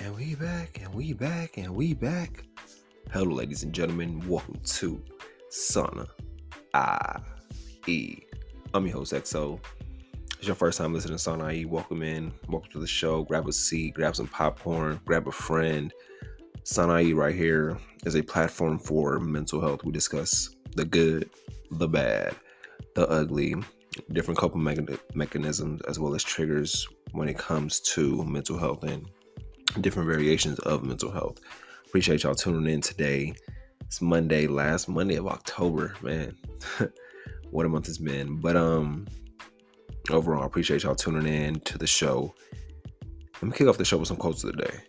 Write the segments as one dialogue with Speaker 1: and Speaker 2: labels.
Speaker 1: And we back. Hello, ladies and gentlemen. Welcome to Sauna IE. I'm your host, XO. If it's your first time listening to Sauna IE, welcome in. Welcome to the show. Grab a seat, grab some popcorn, grab a friend. Sauna IE right here is a platform for mental health. We discuss the good, the bad, the ugly, different coping mechanisms, as well as triggers when it comes to mental health and different variations of mental health. Appreciate y'all tuning in today. It's Monday, last Monday of October, man. What a month it's been. But overall, I appreciate y'all tuning in to the show. Let me kick off the show with some quotes of the day.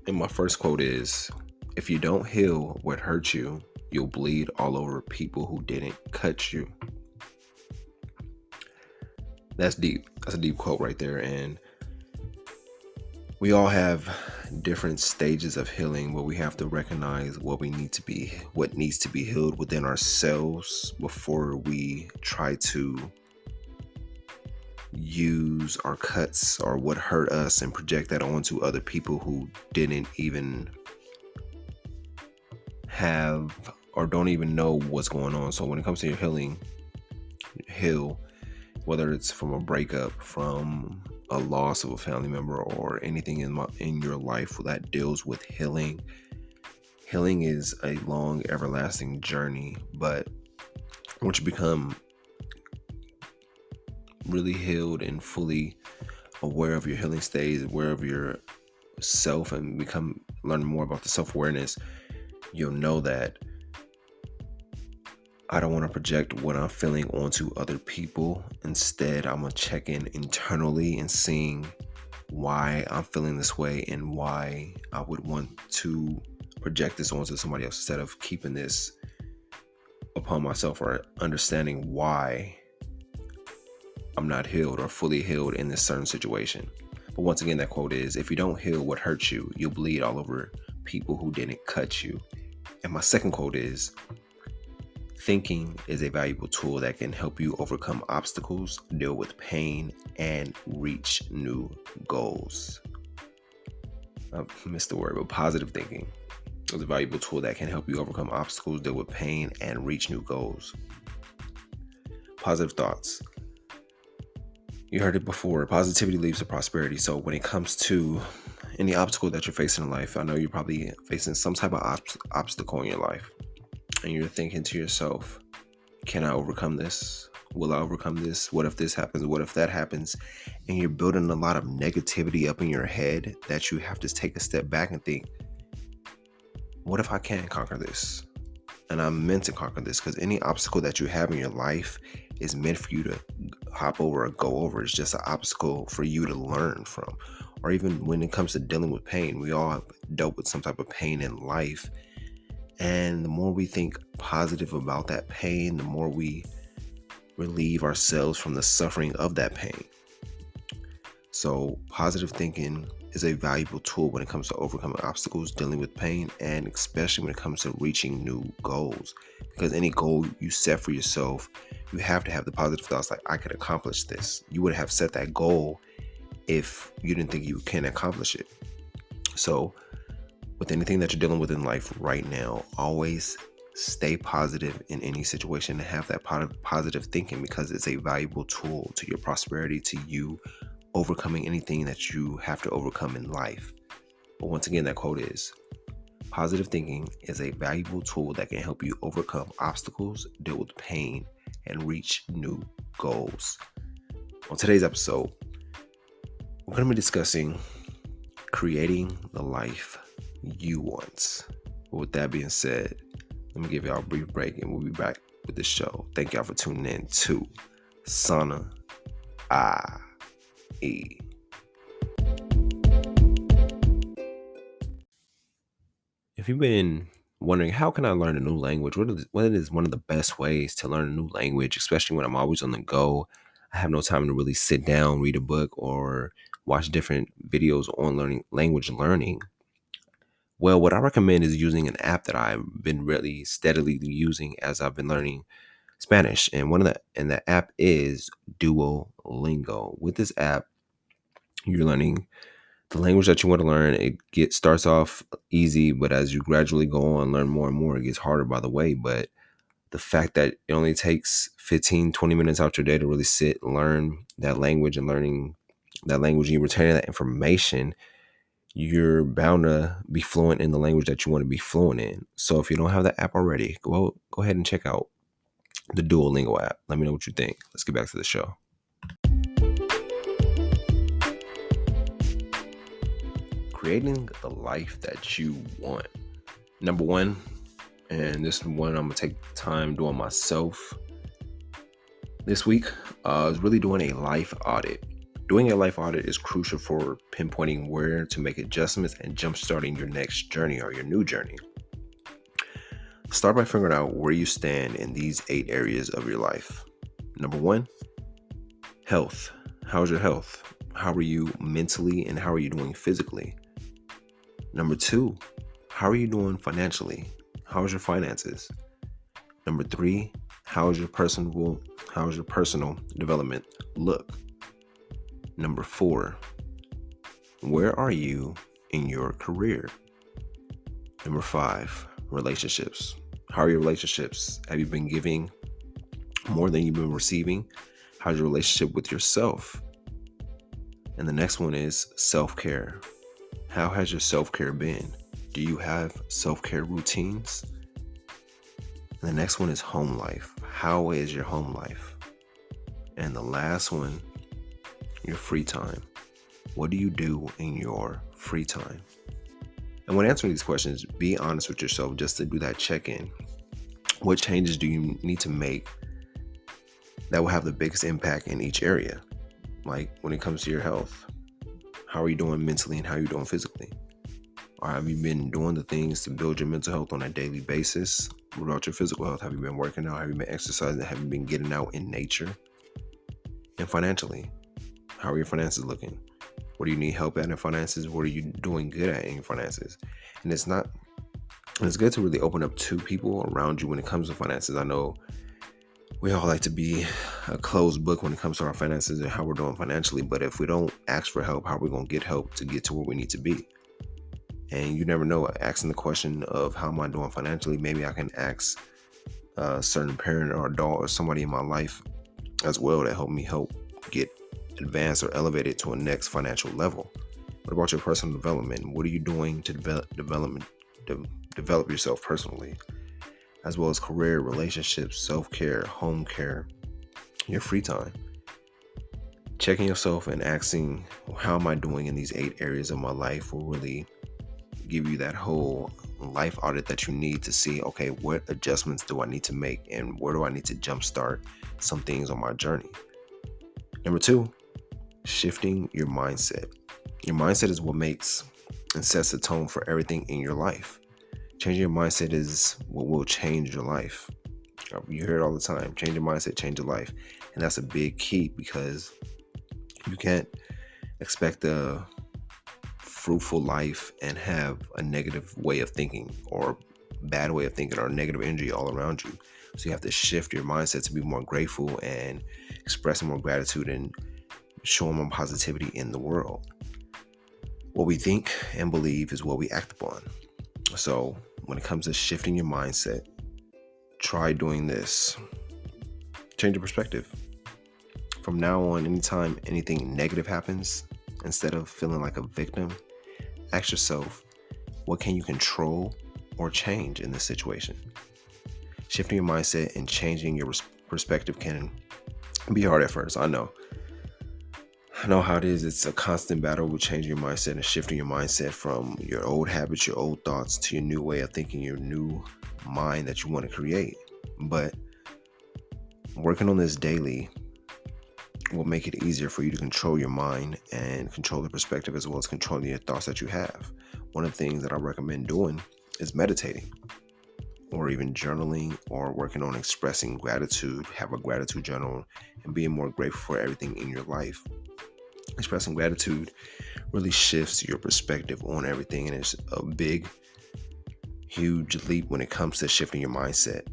Speaker 1: And my first quote is, if you don't heal what hurt you, you'll bleed all over people who didn't cut you. That's deep. That's a deep quote right there. And we all have different stages of healing where we have to recognize what needs to be healed within ourselves before we try to use our cuts or what hurt us and project that onto other people who didn't even have or don't even know what's going on. So when it comes to your healing, heal, whether it's from a breakup, from a loss of a family member, or anything in your life that deals with healing. Healing is a long, everlasting journey, but once you become really healed and fully aware of your healing stage, aware of yourself, and learn more about the self-awareness, you'll know that I don't want to project what I'm feeling onto other people. Instead, I'm going to check in internally and seeing why I'm feeling this way and why I would want to project this onto somebody else instead of keeping this upon myself, or understanding why I'm not healed or fully healed in this certain situation. But once again, that quote is, if you don't heal what hurts you, you'll bleed all over people who didn't cut you. And my second quote is, thinking is a valuable tool that can help you overcome obstacles, deal with pain, and reach new goals. I missed the word, but positive thinking is a valuable tool that can help you overcome obstacles, deal with pain, and reach new goals. Positive thoughts. You heard it before. Positivity leads to prosperity. So when it comes to any obstacle that you're facing in life, I know you're probably facing some type of obstacle in your life. And you're thinking to yourself, can I overcome this? Will I overcome this? What if this happens? What if that happens? And you're building a lot of negativity up in your head that you have to take a step back and think, what if I can conquer this? And I'm meant to conquer this, because any obstacle that you have in your life is meant for you to hop over or go over. It's just an obstacle for you to learn from. Or even when it comes to dealing with pain, we all have dealt with some type of pain in life. And the more we think positive about that pain, the more we relieve ourselves from the suffering of that pain. So positive thinking is a valuable tool when it comes to overcoming obstacles, dealing with pain, and especially when it comes to reaching new goals. Because any goal you set for yourself, you have to have the positive thoughts like, I could accomplish this. You would have set that goal if you didn't think you can accomplish it. So with anything that you're dealing with in life right now, always stay positive in any situation and have that positive thinking, because it's a valuable tool to your prosperity, to you overcoming anything that you have to overcome in life. But once again, that quote is, positive thinking is a valuable tool that can help you overcome obstacles, deal with pain, and reach new goals. On today's episode, we're going to be discussing creating the life you want. But with that being said, let me give y'all a brief break and we'll be back with the show. Thank y'all for tuning in to Sauna IE. If you've been wondering, how can I learn a new language? What is one of the best ways to learn a new language, especially when I'm always on the go? I have no time to really sit down, read a book, or watch different videos on language learning. Well, what I recommend is using an app that I've been really steadily using as I've been learning Spanish. And the app is Duolingo. With this app, you're learning The language that you want to learn, starts off easy, but as you gradually go on, learn more and more, it gets harder by the way. But the fact that it only takes 15, 20 minutes out your day to really sit and learn that language, and learning that language, and you retaining that information, you're bound to be fluent in the language that you want to be fluent in. So if you don't have the app already, go ahead and check out the Duolingo app. Let me know what you think. Let's get back to the show. Creating the life that you want. Number one, and this is one I'm gonna take time doing myself this week, is really doing a life audit. Doing a life audit is crucial for pinpointing where to make adjustments and jumpstarting your next journey or your new journey. Start by figuring out where you stand in these 8 areas of your life. Number one, health. How's your health? How are you mentally, and how are you doing physically? Number two, how are you doing financially? How's your finances? Number three, how's your personal development look? Number four, where are you in your career? Number five, relationships. How are your relationships? Have you been giving more than you've been receiving? How's your relationship with yourself? And the next one is self-care. How has your self-care been? Do you have self-care routines? And the next one is home life. How is your home life? And the last one, your free time. What do you do in your free time? And when answering these questions, be honest with yourself just to do that check-in. What changes do you need to make that will have the biggest impact in each area? Like when it comes to your health, how are you doing mentally and how are you doing physically? Or have you been doing the things to build your mental health on a daily basis? What about your physical health? Have you been working out? Have you been exercising? Have you been getting out in nature? And financially, how are your finances looking? What do you need help at in finances? What are you doing good at in your finances? And it's good to really open up to people around you when it comes to finances. I know we all like to be a closed book when it comes to our finances and how we're doing financially. But if we don't ask for help, how are we going to get help to get to where we need to be? And you never know, asking the question of how am I doing financially, maybe I can ask a certain parent or adult or somebody in my life as well to help me get advanced or elevated to a next financial level. What about your personal development? What are you doing to develop yourself personally, as well as career, relationships, self-care, home care, your free time? Checking yourself and asking, how am I doing in these 8 areas of my life will really give you that whole life audit that you need to see, okay, what adjustments do I need to make and where do I need to jumpstart some things on my journey? Number 2, shifting your mindset. Your mindset is what makes and sets the tone for everything in your life. Changing your mindset is what will change your life. You hear it all the time. Change your mindset, change your life. And that's a big key, because you can't expect a fruitful life and have a negative way of thinking or bad way of thinking or negative energy all around you. So you have to shift your mindset to be more grateful and expressing more gratitude and showing more positivity in the world. What we think and believe is what we act upon. So when it comes to shifting your mindset, try doing this. Change your perspective. From now on, anytime anything negative happens, instead of feeling like a victim, ask yourself, what can you control or change in this situation? Shifting your mindset and changing your perspective can be hard at first. I know how it is. It's a constant battle with changing your mindset and shifting your mindset from your old habits, your old thoughts, to your new way of thinking, your new mind that you want to create. But working on this daily will make it easier for you to control your mind and control the perspective, as well as controlling your thoughts that you have. One of the things that I recommend doing is meditating, or even journaling, or working on expressing gratitude. Have a gratitude journal and being more grateful for everything in your life. Expressing gratitude really shifts your perspective on everything, and it's a big, huge leap when it comes to shifting your mindset.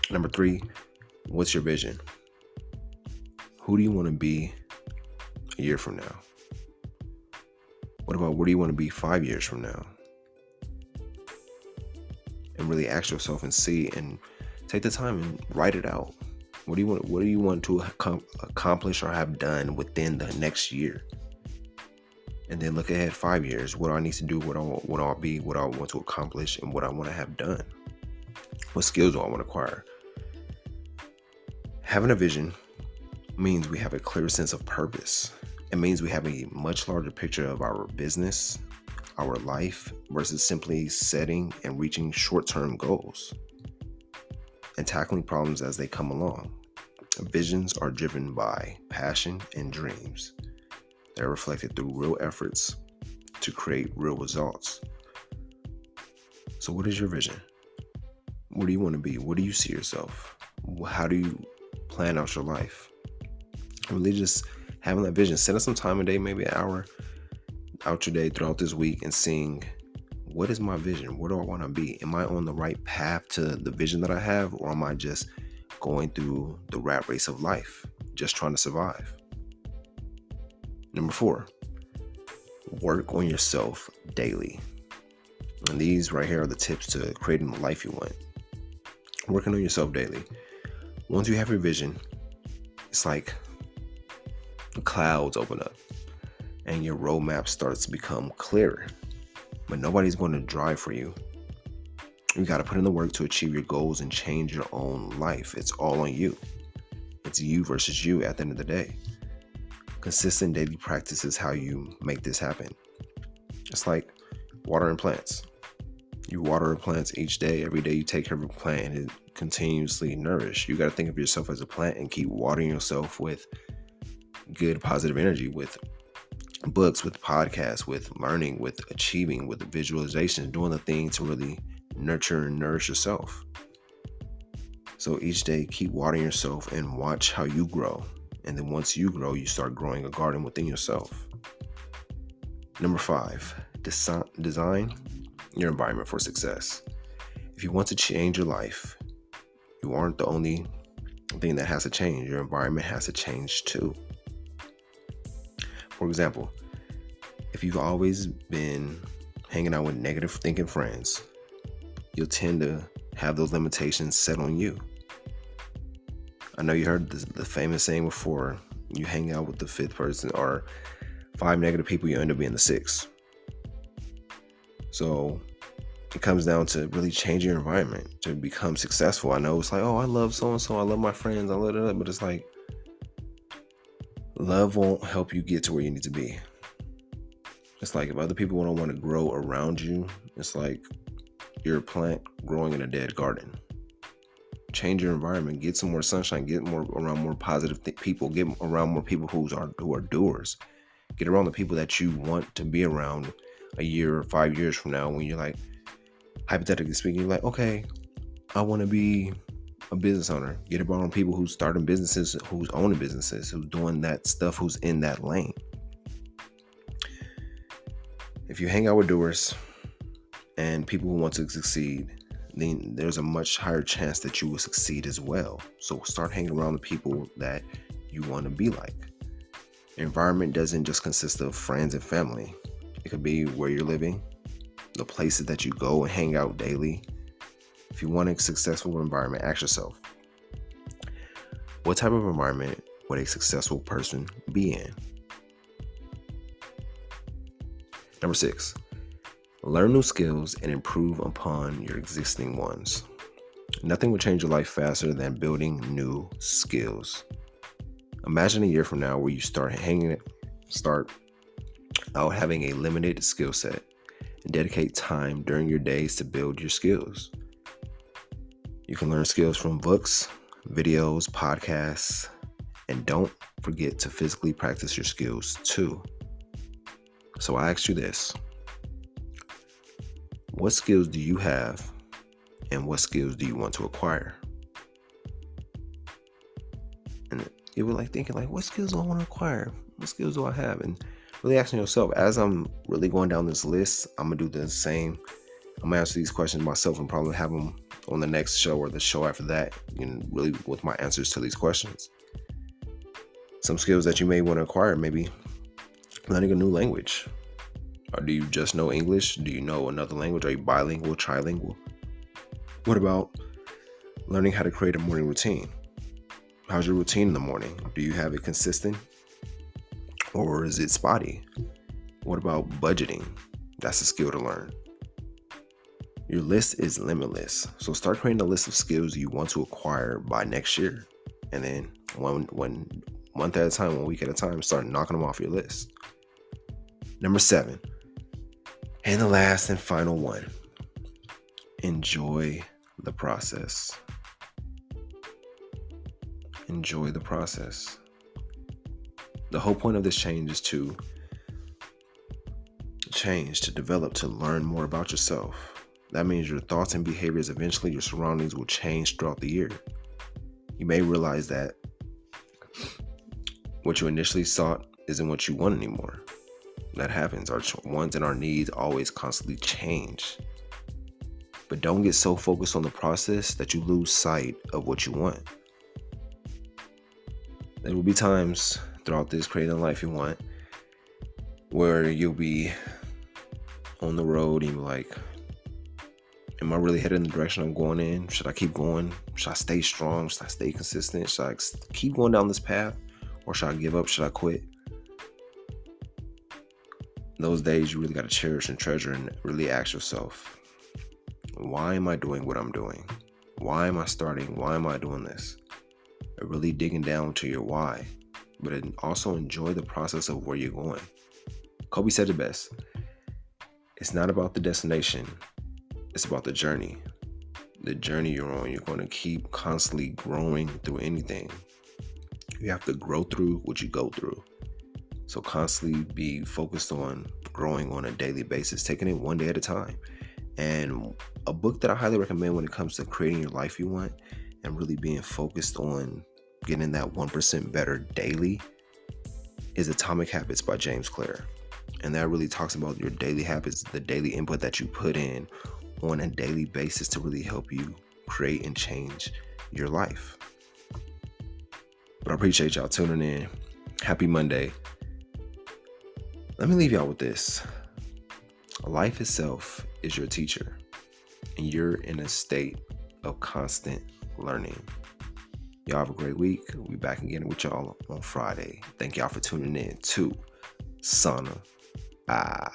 Speaker 1: Number 3, what's your vision? Who do you want to be a year from now? What about where do you want to be 5 years from now? And really ask yourself and see and take the time and write it out. What do you want to accomplish or have done within the next year? And then look ahead 5 years. What do I need to do? What I'll be, what I want to accomplish, and what I want to have done. What skills do I want to acquire? Having a vision means we have a clear sense of purpose. It means we have a much larger picture of our business, our life, versus simply setting and reaching short-term goals and tackling problems as they come along. Visions are driven by passion and dreams. They're reflected through real efforts to create real results. So what is your vision? Where do you want to be? Where do you see yourself? How do you plan out your life? Really just having that vision. Set up some time a day, maybe an hour out your day throughout this week and seeing, what is my vision? Where do I want to be? Am I on the right path to the vision that I have? Or am I just going through the rat race of life, just trying to survive? Number 4, work on yourself daily. And these right here are the tips to creating the life you want. Working on yourself daily. Once you have your vision, it's like the clouds open up and your roadmap starts to become clearer. But nobody's going to drive for you. You got to put in the work to achieve your goals and change your own life. It's all on you. It's you versus you at the end of the day. Consistent daily practice is how you make this happen. It's like watering plants. You water plants each day. Every day you take care of a plant and it continuously nourishes. You got to think of yourself as a plant and keep watering yourself with good positive energy, with books, with podcasts, with learning, with achieving, with visualization, doing the thing to really nurture and nourish yourself. So each day keep watering yourself and watch how you grow. And then once you grow, you start growing a garden within yourself. Number 5, design your environment for success. If you want to change your life, you aren't the only thing that has to change. Your environment has to change too. For example, if you've always been hanging out with negative thinking friends, you'll tend to have those limitations set on you. I know you heard the famous saying before, you hang out with the 5th person or 5 negative people, you end up being the 6th. So it comes down to really changing your environment to become successful. I know it's like, oh, I love so-and-so, I love my friends, I love that, but it's like, love won't help you get to where you need to be. It's like if other people don't want to grow around you, it's like you're a plant growing in a dead garden. Change your environment, get some more sunshine, get more around more positive people, get around more people who are doers. Get around the people that you want to be around a year or 5 years from now, when you're like, hypothetically speaking, you're like, okay, I want to be a business owner. Get around people who's starting businesses, who's owning businesses, who's doing that stuff, who's in that lane. If you hang out with doers and people who want to succeed, then there's a much higher chance that you will succeed as well. So start hanging around the people that you want to be like. Your environment doesn't just consist of friends and family. It could be where you're living, the places that you go and hang out daily. If you want a successful environment, ask yourself, what type of environment would a successful person be in? Number 6, learn new skills and improve upon your existing ones. Nothing will change your life faster than building new skills. Imagine a year from now where you start out having a limited skill set and dedicate time during your days to build your skills. You can learn skills from books, videos, podcasts, and don't forget to physically practice your skills too. So I asked you this. What skills do you have and what skills do you want to acquire? And you were like thinking like, what skills do I want to acquire? What skills do I have? And really asking yourself, as I'm really going down this list, I'm going to do the same. I'm going to answer these questions myself and probably have them on the next show or the show after that, and really with my answers to these questions. Some skills that you may want to acquire, maybe learning a new language, Or do you just know English? Do you know another language? Are you bilingual, trilingual? What about learning how to create a morning routine? How's your routine in the morning? Do you have it consistent or is it spotty? What about budgeting? That's a skill to learn. Your list is limitless. So start creating a list of skills you want to acquire by next year. And then one month at a time, 1 week at a time, start knocking them off your list. Number 7, and the last and final one, enjoy the process. Enjoy the process. The whole point of this change is to change, to develop, to learn more about yourself. That means your thoughts and behaviors, eventually your surroundings will change throughout the year. You may realize that what you initially sought isn't what you want anymore. That happens. Our wants and our needs always constantly change. But don't get so focused on the process that you lose sight of what you want. There will be times throughout this creating the life you want where you'll be on the road and you're like, am I really headed in the direction I'm going in? Should I keep going? Should I stay strong? Should I stay consistent? Should I keep going down this path? Or should I give up? Should I quit? Those days you really got to cherish and treasure and really ask yourself, why am I doing what I'm doing? Why am I starting? Why am I doing this? And really digging down to your why, but also enjoy the process of where you're going. Kobe said it best. It's not about the destination. It's about the journey. The journey you're on, you're going to keep constantly growing through anything. You have to grow through what you go through. So constantly be focused on growing on a daily basis, taking it one day at a time. And a book that I highly recommend when it comes to creating your life you want and really being focused on getting that 1% better daily is Atomic Habits by James Clear. And that really talks about your daily habits, the daily input that you put in on a daily basis to really help you create and change your life. But I appreciate y'all tuning in. Happy Monday. Let me leave y'all with this. Life itself is your teacher, and you're in a state of constant learning. Y'all have a great week. We'll be back again with y'all on Friday. Thank y'all for tuning in to Sana. Bye.